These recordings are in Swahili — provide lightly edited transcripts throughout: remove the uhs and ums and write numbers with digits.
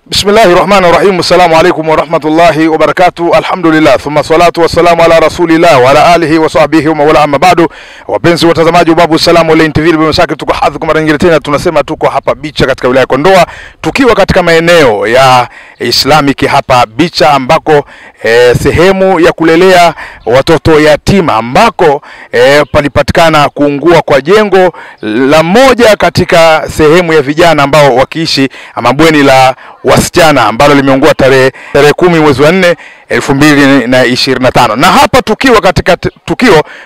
Bismillahirrahmanirrahim. Assalamu alaikum wa rahmatullahi wa barakatuh. Alhamdulillah. Thumma salatu wassalamu ala rasulillah wa ala alihi wa sahbihi wa mawala amma ba'du. Wapenzi watazamaji wa Babu Salamu Online TV, bila shaka tuko hadhi kwa mara nyingine tena tunasema tuko hapa Bicha katika wilaya ya Kondoa, tukiwa katika maeneo ya Islamic hapa Bicha, ambako sehemu ya kulelea watoto yatima, ambako palipatikana kuungua kwa jengo la moja katika sehemu ya vijana ambao wakiishi mabweni la wasichana, ambalo limeungua tarehe 10 mwezi wa 4 2025. Na hapa tukiwa katika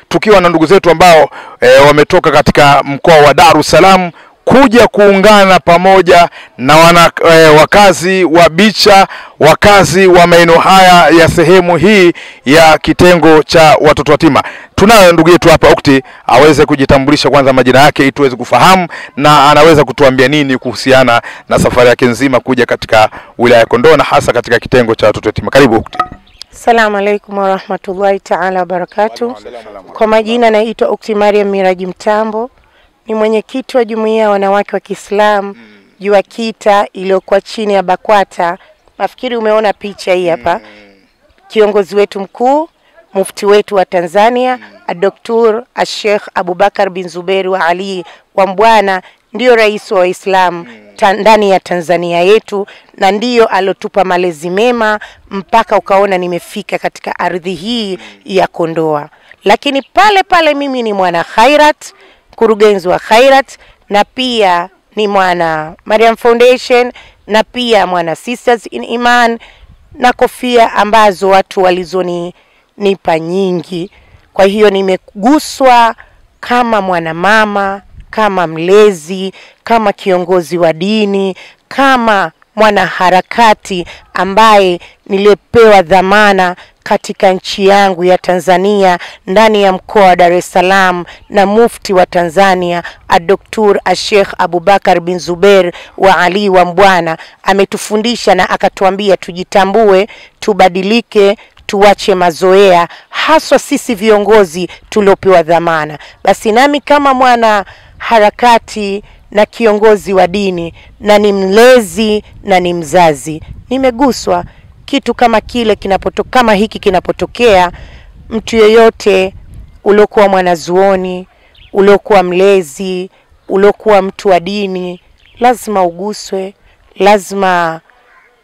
tukiwa na ndugu zetu ambao wametoka katika mkoa wa Dar es Salaam kuja kuungana pamoja na wakazi wa Bicha, wakazi wa maeneo haya ya sehemu hii ya kitengo cha watoto yatima. Tunayo ndugu yetu hapa Ukti, aweze kujitambulisha kwanza majina yake ili tuweze kufahamu, na anaweza kutuambia nini kuhusiana na safari yake nzima kuja katika wilaya ya Kondoa na hasa katika kitengo cha watoto yatima. Karibu Ukti. Assalamu alaikum wa rahmatullahi ta'ala wa barakatuh. Kwa majina naitwa Ukti Mariam Miraji Mtambo, ni mwenyekiti wa jumuiya ya wanawake wa Kiislamu Juakita iliyokuwa chini ya Bakwata. Nafikiri umeona picha hii hapa. Kiongozi wetu mkuu, mufti wetu wa Tanzania, Dr. Sheikh Abubakar bin Zuberi wa Ali wa Mbwana, ndio rais wa Waislamu ndani ya Tanzania yetu, na ndio alotupa malezi mema mpaka ukaona nimefika katika ardhi hii ya Kondoa. Lakini pale mimi ni mwana Khairat, kurugenzi wa Khairat, na pia ni mwana Mariam Foundation, na pia mwana Sisters in Iman, na kofia ambazo watu walizonipa nyingi. Kwa hiyo nimeguswa kama mwana mama, kama mlezi, kama kiongozi wa dini, kama mwana harakati ambaye nilipewa dhamana katika nchi yangu ya Tanzania, ndani ya mkoa wa Dar es Salaam, na mufti wa Tanzania Dr. Sheikh Abubakar bin Zuber wa Ali wa Mbwana ametufundisha na akatuambia tujitambue, tubadilike, tuache mazoea, haswa sisi viongozi tuliopewa dhamana. Basi nami kama mwana harakati na kiongozi wa dini, na ni mlezi na ni mzazi, nimeguswa kitu kama kile kama hiki kinapotokea. Mtu yeyote uliokuwa mwanazuoni, uliokuwa mlezi, uliokuwa mtu wa dini, lazima uguswe, lazima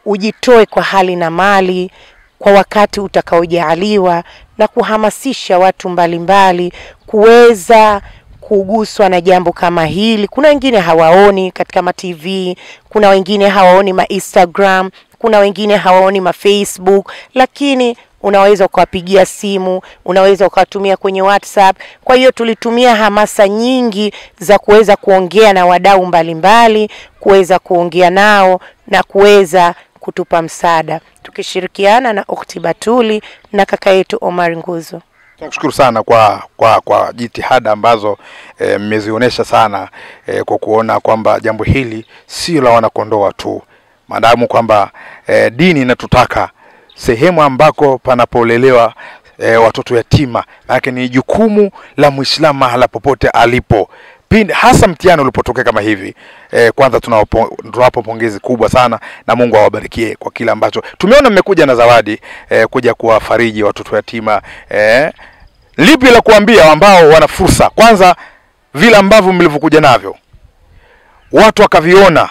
ujitoe kwa hali na mali kwa wakati utakaojaliwa, na kuhamasisha watu mbalimbali kuweza kuguswa na jambo kama hili. Kuna wengine hawaoni katika ma TV, kuna wengine hawaoni ma Instagram, kuna wengine hawaoni ma Facebook, lakini unaweza ukawapigia simu, unaweza ukawatumia kwenye WhatsApp. Kwa hiyo tulitumia hamasa nyingi za kuweza kuongea na wadau mbalimbali, kuweza kuongea nao na kuweza kutupa msaada, tukishirikiana na Ukhti Batuli na kaka yetu Omar Nguzo. Tunashukuru sana kwa jitihada ambazo mmezionesha sana, kwa kuona kwamba jambo hili sio la wanakondoa tu, maadamu kwamba dini inatutaka sehemu ambako panapolelewa watoto yatima, lakini ni jukumu la Muislamu mahala popote alipo. Hasa mtihani ulipotokea kama hivi, kwanza tunawapa pongezi kubwa sana, na Mungu awabarikie kwa kila ambacho tumeona mmekuja na zawadi, kuja kuwafariji watoto yatima. Lipi la kuambia ambao wana fursa, kwanza vile ambavyo mlivyokuja navyo watu wakaviona,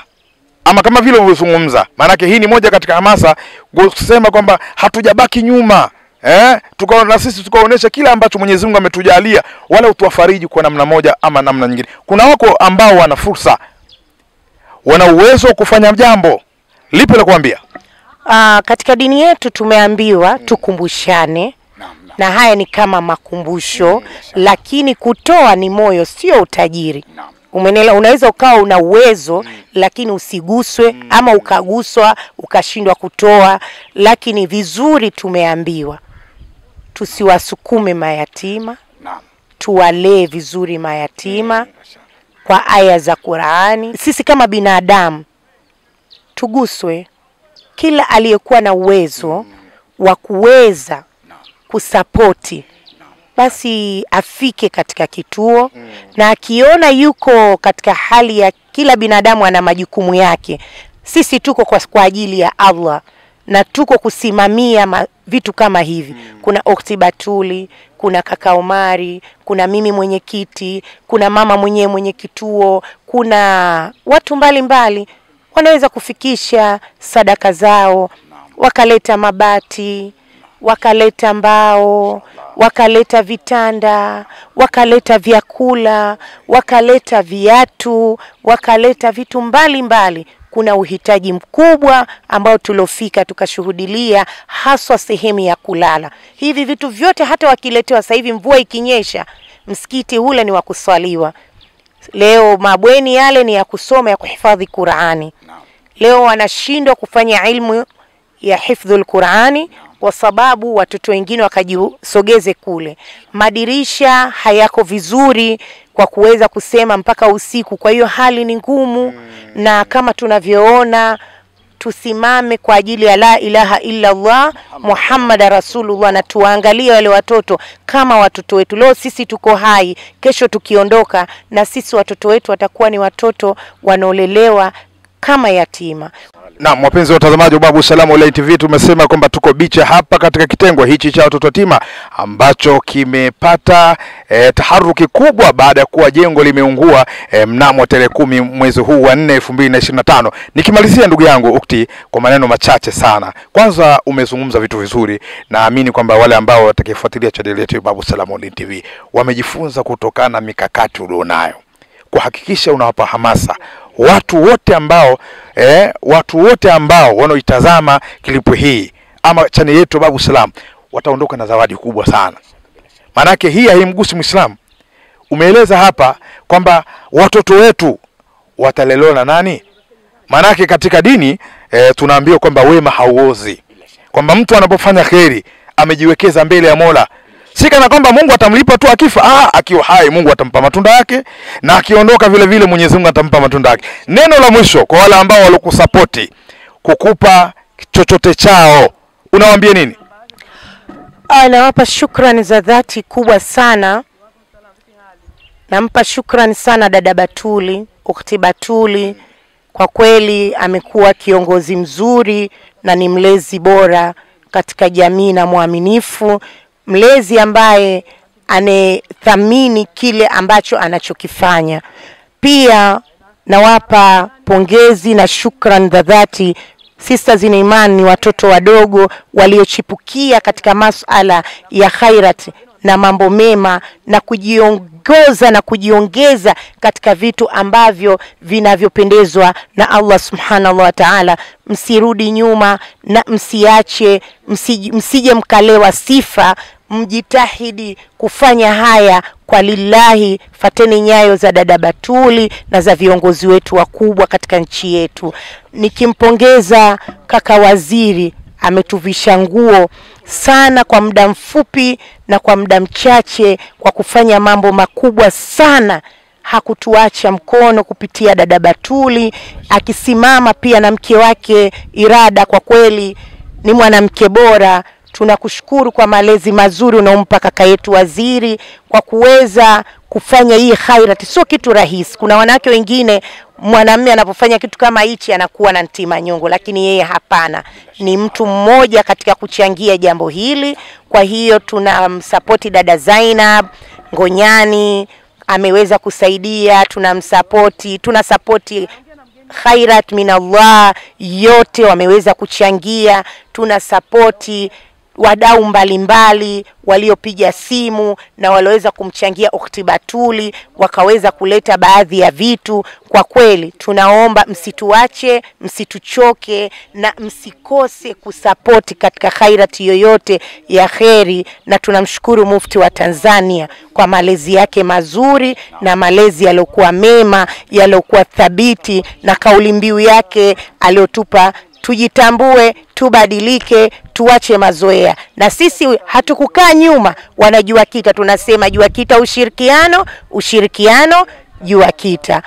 ama kama vile mlizungumza, maana hii ni moja katika hamasa kusema kwamba hatujabaki nyuma, tukaona sisi tukaonesha kila ambacho Mwenyezi Mungu ametujalia, wala utuwafariji kwa namna moja ama namna nyingine. Kuna wako ambao wana fursa, wana uwezo wa kufanya jambo. Lipi la kuambia? Katika dini yetu tumeambiwa tukumbushane, na haya ni kama makumbusho, lakini kutoa ni moyo, sio utajiri. Umenelewa? Unaweza ukawa una uwezo lakini usiguswe, ama ukaguswa ukashindwa kutoa. Lakini vizuri tumeambiwa tusiwasukume mayatima, tuwalee vizuri mayatima kwa aya za Qur'ani. Sisi kama binadamu tuguswe, kila aliyekuwa na uwezo wa kuweza kusapoti basi afike katika kituo, na akiona yuko katika hali ya, kila binadamu ana majukumu yake, Sisi tuko kwa ajili ya Allah na tuko kusimamia vitu kama hivi. Kuna Ukhti Batuli, kuna kaka Omari, kuna mimi mwenyekiti, kuna mama mwenye kituo, kuna watu mbalimbali wanaweza kufikisha sadaka zao, wakaleta mabati, wakaleta mbao, wakaleta vitanda, wakaleta vyakula, wakaleta viatu, wakaleta vitu mbalimbali. Kuna uhitaji mkubwa ambao tulofika tukashuhudilia, haswa sehemu ya kulala. Hivi vitu vyote hata wakiletewa sasa hivi mvua ikinyesha, msikiti ule ni wa kuswaliwa. Leo mabweni yale ni ya kusoma, ya kuhifadhi Qur'ani. Leo wanashindwa kufanya ilmu ya hifdhul Qur'ani kwa sababu watoto wengine wakajisogeze kule. Madirisha hayako vizuri kwa kuweza kusema mpaka usiku. Kwa hiyo hali ni ngumu, na kama tunavyoona, tusimame kwa ajili ya la ilaha illa Allah Muhammad Rasulullah, na tuangalie wale watoto kama watoto wetu. Leo sisi tuko hai, kesho tukiondoka, na sisi watoto wetu watakuwa ni watoto wanaolelewa kama yatima. Na wapenzi watazamaji wa Babu Salam Online TV, tumesema kwamba tuko bicha hapa katika kitengo hichi cha watoto yatima ambacho kimepata taharuki kubwa baada ya kuwa jengo limeungua mnamo tarehe 10 mwezi huu wa 4 2025. Nikimalizia ndugu yangu Ukhti kwa maneno machache sana. Kwanza umezungumza vitu vizuri, naamini kwamba wale ambao watakifuatilia channel yetu Babu Salam Online TV wamejifunza kutokana na mikakati ulionayo kuhakikisha unawapa hamasa watu wote ambao wanaoitazama klipu hii ama channel yetu Babu Salam wataondoka na zawadi kubwa sana. Manake hii haimgusi Muislamu. Umeeleza hapa kwamba watoto wetu watalelewa na nani? Manake katika dini tunaambiwa kwamba wema hauozi. Kwamba mtu anapofanya kheri amejiwekeza mbele ya Mola. Si kana kwamba Mungu atamlipa tu akifa. Akiwa hai Mungu atampa matunda yake, na akiondoka vile vile Mwenyezi Mungu atampa matunda yake. Neno la mwisho kwa wale ambao walokusupport kukupa chochote chao, unawaambia nini? Nawapa shukrani za dhati kubwa sana. Nampa shukrani sana dada Batuli, Ukhti Batuli. Kwa kweli amekuwa kiongozi mzuri na ni mlezi bora katika jamii na muaminifu. Mlezi ambaye anethamini kile ambacho anachokifanya. Pia nawapa pongezi na shukrani za dhati Sisters in Iman, ni watoto wadogo waliochipukia katika masuala ya khairat na mambo mema na kujiongoza na kujiongeza katika vitu ambavyo vinavyopendezwa na Allah Subhanahu wa Ta'ala. Msirudi nyuma na msiache, msije mkalewa sifa. Mjitahidi kufanya haya kwa lillahi. Fateni nyayo za dada Batuli na za viongozi wetu wakubwa katika nchi yetu. Nikimpongeza kaka waziri, ametuvisha nguo sana kwa muda mfupi na kwa muda mchache kwa kufanya mambo makubwa sana. Hakutuacha mkono kupitia dada Batuli, akisimama pia na mke wake Irada. Kwa kweli ni mwanamke bora. Tunakushukuru kwa malezi mazuri unaompa kaka yetu waziri kwa kuweza kufanya hii khairat. Sio kitu rahisi. Kuna wanawake wengine mwanamume anapofanya kitu kama hichi anakuwa na ntima nyongo, lakini yeye hapana. Ni mtu mmoja katika kuchangia jambo hili. Kwa hiyo tunamsupport dada Zainab Ngonyani, ameweza kusaidia, tunasupport khairat minallah yote wameweza kuchangia. Tunasupport wadau mbalimbali waliopiga simu na waloweza kumchangia Ukhti Batuli, wakaweza kuleta baadhi ya vitu. Kwa kweli tunaomba msituache, msituchoke na msikose kusupport katika khairati yoyote ya kheri. Na tunamshukuru Mufti wa Tanzania kwa malezi yake mazuri na malezi yaliokuwa mema, yaliokuwa thabiti, na kauli mbiu yake aliotupa, tujitambue, tubadilike, tuache mazoea. Na sisi hatukukaa nyuma, wanajua kita, tunasema jua kita ushirikiano jua kita.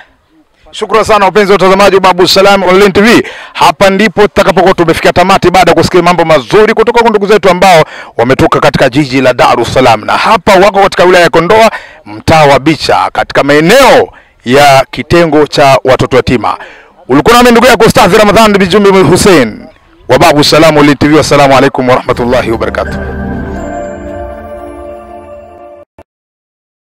Shukrani sana wapenzi watazamaji wa Babu Salam Online TV. Hapa ndipo tutakapokuwa tumefika tamati baada ya kusikia mambo mazuri kutoka kwa ndugu zetu ambao wametoka katika jiji la Dar es Salaam, na hapa wako katika wilaya ya Kondoa, mtaa wa Bicha, katika maeneo ya kitengo cha watoto yatima. Ulikuwa nami ndugu yako Ustadh Ramadhan bin Jumbe Hussein wa Babu Salamu Online TV. Assalamu alaikum wa rahmatullahi wa barakatuh.